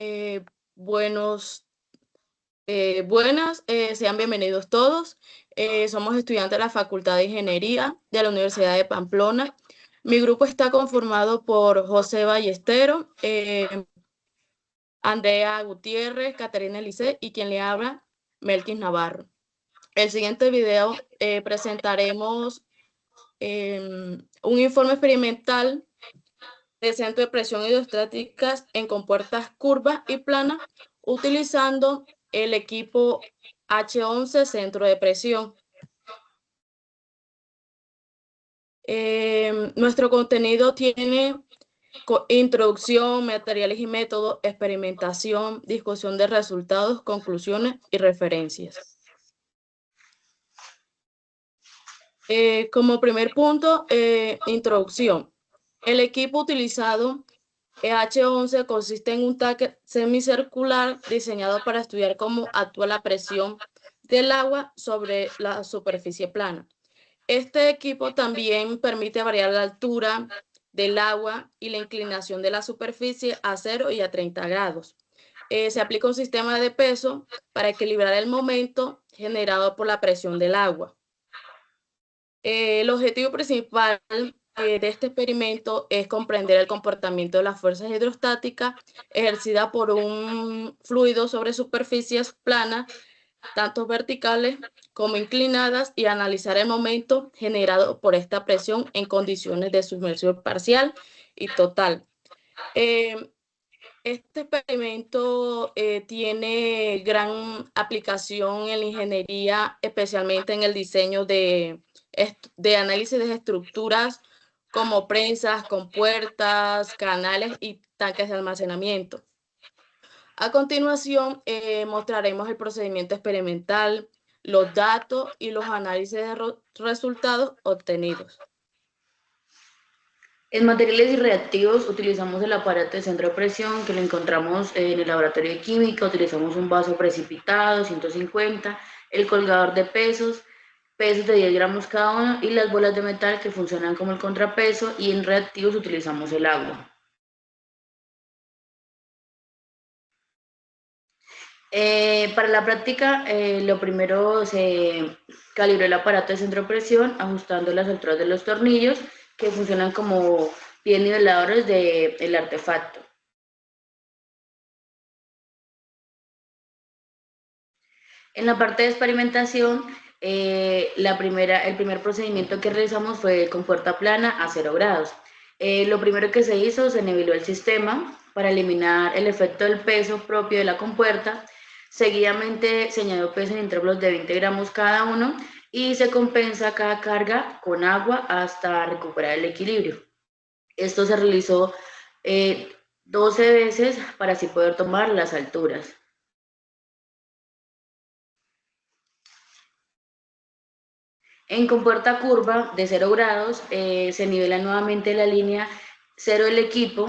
Eh, buenos, buenas, sean bienvenidos todos. Somos estudiantes de la Facultad de Ingeniería de la Universidad de Pamplona. Mi grupo está conformado por José Ballestero, Andrea Gutiérrez, Caterina Lice y quien le habla, Melquis Navarro. El siguiente video presentaremos un informe experimental de centro de presión hidrostáticas en compuertas curvas y planas utilizando el equipo H11 centro de presión. Nuestro contenido tiene introducción, materiales y métodos, experimentación, discusión de resultados, conclusiones y referencias. Como primer punto, introducción. El equipo utilizado H11 consiste en un tanque semicircular diseñado para estudiar cómo actúa la presión del agua sobre la superficie plana. Este equipo también permite variar la altura del agua y la inclinación de la superficie a 0 y a 30 grados. Se aplica un sistema de peso para equilibrar el momento generado por la presión del agua. El objetivo principal de este experimento es comprender el comportamiento de las fuerzas hidrostáticas ejercidas por un fluido sobre superficies planas, tanto verticales como inclinadas, y analizar el momento generado por esta presión en condiciones de sumersión parcial y total. Este experimento tiene gran aplicación en la ingeniería, especialmente en el diseño de análisis de estructuras como prensas, compuertas, canales y tanques de almacenamiento. A continuación, mostraremos el procedimiento experimental, los datos y los análisis de resultados obtenidos. En materiales y reactivos utilizamos el aparato de centro de presión que lo encontramos en el laboratorio de química. Utilizamos un vaso precipitado, 150, el colgador de pesos de 10 gramos cada uno y las bolas de metal que funcionan como el contrapeso, y en reactivos utilizamos el agua. Para la práctica, lo primero se calibró el aparato de centro de presión ajustando las alturas de los tornillos que funcionan como pies niveladores del artefacto. En la parte de experimentación, el primer procedimiento que realizamos fue con puerta plana a 0 grados. Lo primero que se hizo, se niveló el sistema para eliminar el efecto del peso propio de la compuerta. Seguidamente se añadió peso en intervalos de 20 gramos cada uno y se compensa cada carga con agua hasta recuperar el equilibrio. Esto se realizó 12 veces para así poder tomar las alturas. En compuerta curva de 0 grados se nivela nuevamente la línea 0 del equipo,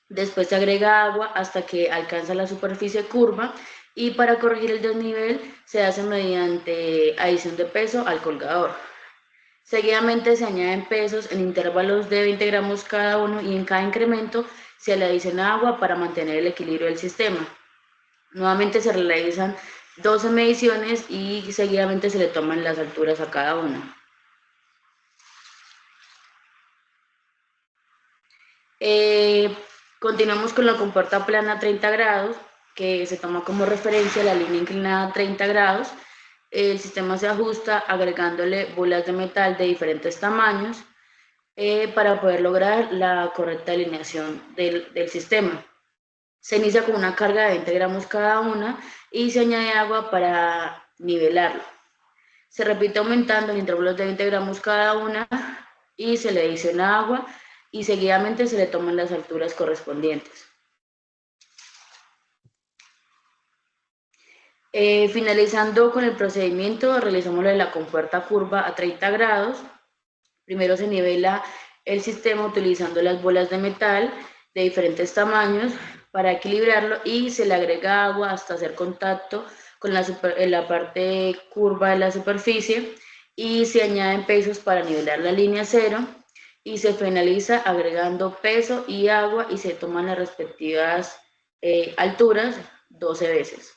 después se agrega agua hasta que alcanza la superficie curva, y para corregir el desnivel se hace mediante adición de peso al colgador. Seguidamente se añaden pesos en intervalos de 20 gramos cada uno y en cada incremento se le adiciona agua para mantener el equilibrio del sistema. Nuevamente se realizan 12 mediciones y seguidamente se le toman las alturas a cada uno. Continuamos con la compuerta plana a 30 grados, que se toma como referencia la línea inclinada a 30 grados. El sistema se ajusta agregándole bolas de metal de diferentes tamaños para poder lograr la correcta alineación del sistema. Se inicia con una carga de 20 gramos cada una y se añade agua para nivelarlo. Se repite aumentando en intervalos de 20 gramos cada una y se le adiciona agua y seguidamente se le toman las alturas correspondientes. Finalizando con el procedimiento, realizamos lo de la compuerta curva a 30 grados. Primero se nivela el sistema utilizando las bolas de metal de diferentes tamaños para equilibrarlo y se le agrega agua hasta hacer contacto con la parte curva de la superficie, y se añaden pesos para nivelar la línea 0 y se finaliza agregando peso y agua y se toman las respectivas alturas 12 veces.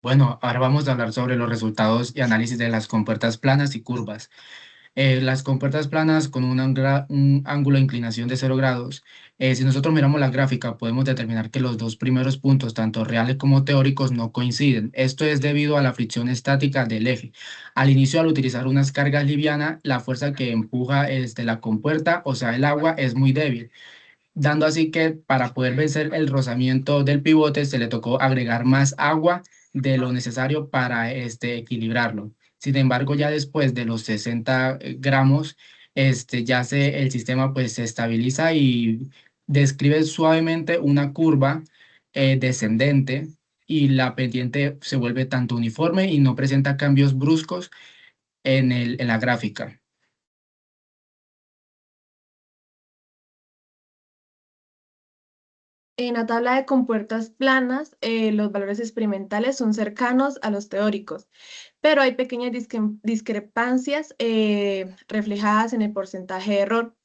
Bueno, ahora vamos a hablar sobre los resultados y análisis de las compuertas planas y curvas. Las compuertas planas con un ángulo de inclinación de 0 grados, si nosotros miramos la gráfica, podemos determinar que los dos primeros puntos, tanto reales como teóricos, no coinciden. Esto es debido a la fricción estática del eje. Al inicio, al utilizar unas cargas livianas, la fuerza que empuja la compuerta, o sea, el agua, es muy débil, dando así que para poder vencer el rozamiento del pivote se le tocó agregar más agua de lo necesario para equilibrarlo. Sin embargo, ya después de los 60 gramos, el sistema pues se estabiliza y describe suavemente una curva descendente, y la pendiente se vuelve tanto uniforme y no presenta cambios bruscos en la gráfica. En la tabla de compuertas planas, los valores experimentales son cercanos a los teóricos, pero hay pequeñas discrepancias reflejadas en el porcentaje de error.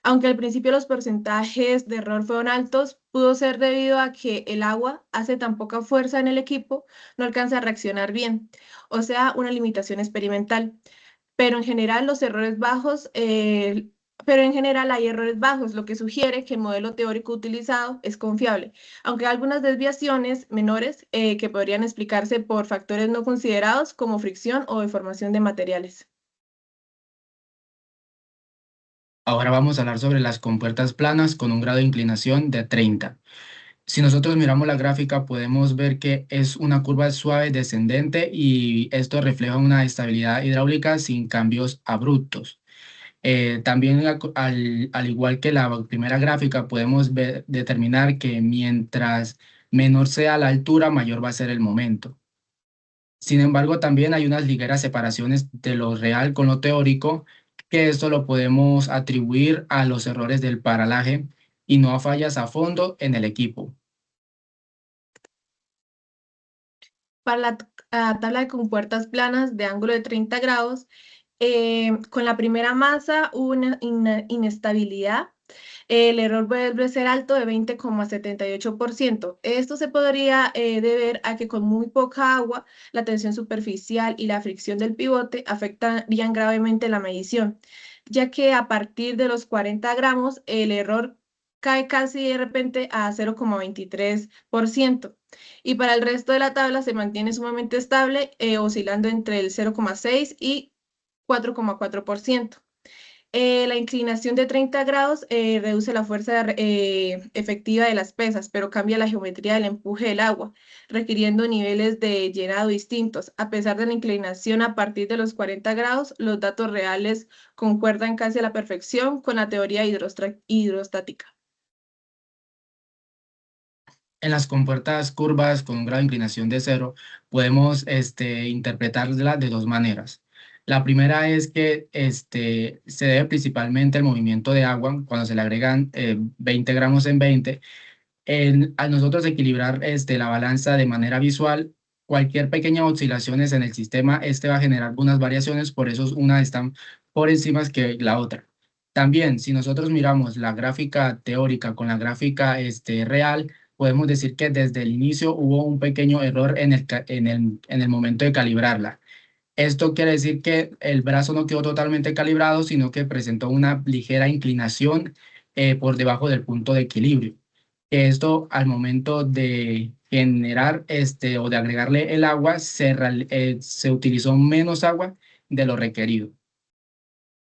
Aunque al principio los porcentajes de error fueron altos, pudo ser debido a que el agua hace tan poca fuerza en el equipo, no alcanza a reaccionar bien, o sea, una limitación experimental. Pero en general los errores bajos, pero en general hay errores bajos, lo que sugiere que el modelo teórico utilizado es confiable, aunque hay algunas desviaciones menores que podrían explicarse por factores no considerados como fricción o deformación de materiales. Ahora vamos a hablar sobre las compuertas planas con un grado de inclinación de 30. Si nosotros miramos la gráfica, podemos ver que es una curva suave descendente, y esto refleja una estabilidad hidráulica sin cambios abruptos. También, al igual que la primera gráfica, podemos determinar que mientras menor sea la altura, mayor va a ser el momento. Sin embargo, también hay unas ligeras separaciones de lo real con lo teórico, que esto lo podemos atribuir a los errores del paralaje y no a fallas a fondo en el equipo. Para la tabla de compuertas planas de ángulo de 30 grados, con la primera masa hubo una inestabilidad. El error vuelve a ser alto de 20,78%. Esto se podría deber a que con muy poca agua, la tensión superficial y la fricción del pivote afectarían gravemente la medición, ya que a partir de los 40 gramos el error cae casi de repente a 0,23%. Y para el resto de la tabla se mantiene sumamente estable, oscilando entre el 0,6 y 4,4%. La inclinación de 30 grados reduce la fuerza efectiva de las pesas, pero cambia la geometría del empuje del agua, requiriendo niveles de llenado distintos. A pesar de la inclinación a partir de los 40 grados, los datos reales concuerdan casi a la perfección con la teoría hidrostática. En las compuertas curvas con un grado de inclinación de 0, podemos interpretarla de dos maneras. La primera es que se debe principalmente al movimiento de agua cuando se le agregan 20 gramos en 20. Al nosotros equilibrar la balanza de manera visual, cualquier pequeña oscilaciones en el sistema, va a generar algunas variaciones, por eso una están por encima que la otra. También, si nosotros miramos la gráfica teórica con la gráfica real, podemos decir que desde el inicio hubo un pequeño error en el momento de calibrarla. Esto quiere decir que el brazo no quedó totalmente calibrado, sino que presentó una ligera inclinación por debajo del punto de equilibrio. Esto, al momento de generar o de agregarle el agua, se utilizó menos agua de lo requerido.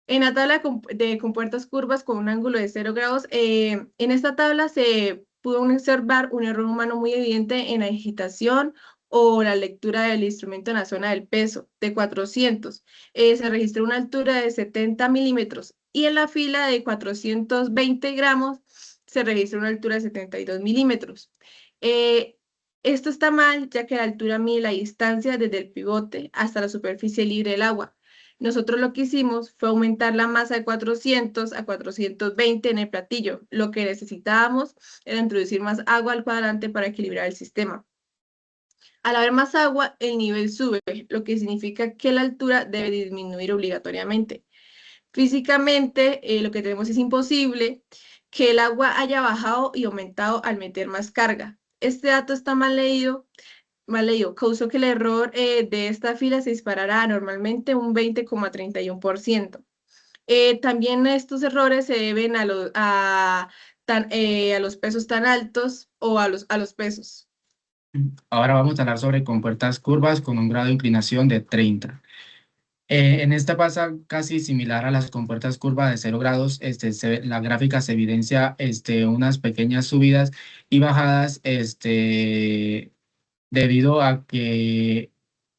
En la tabla de compuertas curvas con un ángulo de 0 grados, en esta tabla se pudo observar un error humano muy evidente en la agitación o la lectura del instrumento en la zona del peso de 400. Se registró una altura de 70 milímetros, y en la fila de 420 gramos se registró una altura de 72 milímetros. Esto está mal, ya que la altura mide la distancia desde el pivote hasta la superficie libre del agua. Nosotros lo que hicimos fue aumentar la masa de 400 a 420 en el platillo. Lo que necesitábamos era introducir más agua al cuadrante para equilibrar el sistema. Al haber más agua, el nivel sube, lo que significa que la altura debe disminuir obligatoriamente. Físicamente, lo que tenemos es imposible que el agua haya bajado y aumentado al meter más carga. Este dato está mal leído, causó que el error de esta fila se disparara normalmente un 20,31%. También estos errores se deben a los pesos tan altos o a los pesos. Ahora vamos a hablar sobre compuertas curvas con un grado de inclinación de 30. En esta pasa casi similar a las compuertas curvas de 0 grados. La gráfica se evidencia unas pequeñas subidas y bajadas debido a que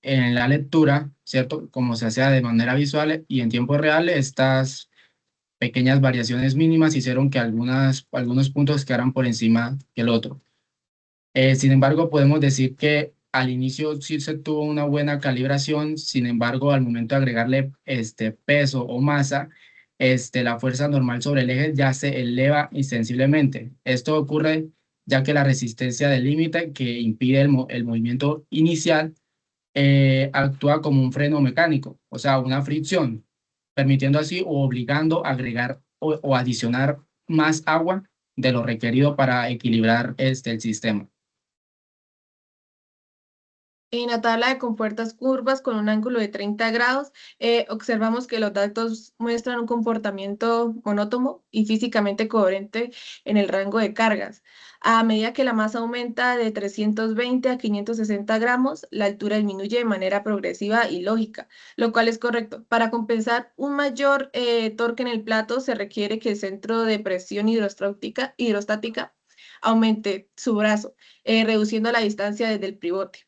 en la lectura, ¿cierto? Como se hacía de manera visual y en tiempo real, estas pequeñas variaciones mínimas hicieron que algunos puntos quedaran por encima que el otro. Sin embargo, podemos decir que al inicio sí se tuvo una buena calibración. Sin embargo, al momento de agregarle peso o masa, la fuerza normal sobre el eje ya se eleva insensiblemente. Esto ocurre ya que la resistencia del límite que impide el movimiento inicial actúa como un freno mecánico, o sea, una fricción, permitiendo así o obligando a agregar o adicionar más agua de lo requerido para equilibrar el sistema. En la tabla de compuertas curvas con un ángulo de 30 grados, observamos que los datos muestran un comportamiento monótono y físicamente coherente en el rango de cargas. A medida que la masa aumenta de 320 a 560 gramos, la altura disminuye de manera progresiva y lógica, lo cual es correcto. Para compensar un mayor torque en el plato, se requiere que el centro de presión hidrostática aumente su brazo, reduciendo la distancia desde el pivote.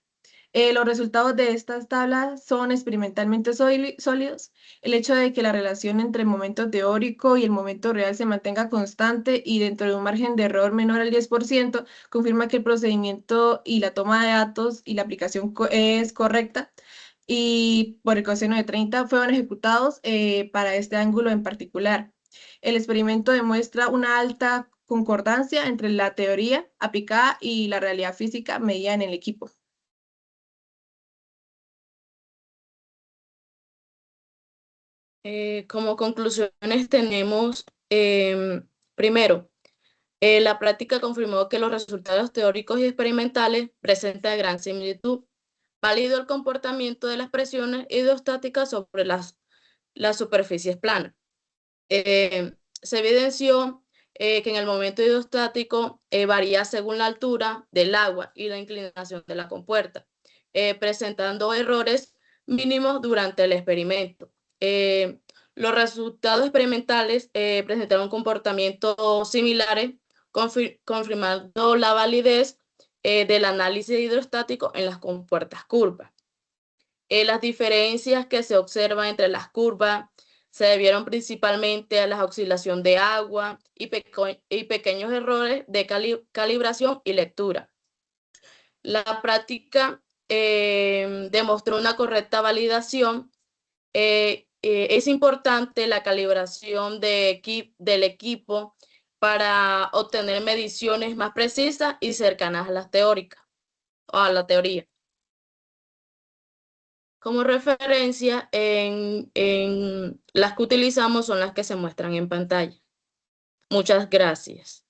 Los resultados de estas tablas son experimentalmente sólidos. El hecho de que la relación entre el momento teórico y el momento real se mantenga constante y dentro de un margen de error menor al 10% confirma que el procedimiento y la toma de datos y la aplicación es correcta. Y por el coseno de 30 fueron ejecutados para este ángulo en particular. El experimento demuestra una alta concordancia entre la teoría aplicada y la realidad física medida en el equipo. Como conclusiones tenemos, primero, la práctica confirmó que los resultados teóricos y experimentales presentan gran similitud. Válido el comportamiento de las presiones hidrostáticas sobre las superficies planas. Se evidenció que en el momento hidrostático varía según la altura del agua y la inclinación de la compuerta, presentando errores mínimos durante el experimento. Los resultados experimentales presentaron comportamientos similares, confirmando la validez del análisis hidrostático en las compuertas curvas. Las diferencias que se observan entre las curvas se debieron principalmente a la oscilación de agua y pequeños errores de calibración y lectura. La práctica demostró una correcta validación. Es importante la calibración del equipo para obtener mediciones más precisas y cercanas a las teóricas o a la teoría. Como referencia, en las que utilizamos son las que se muestran en pantalla. Muchas gracias.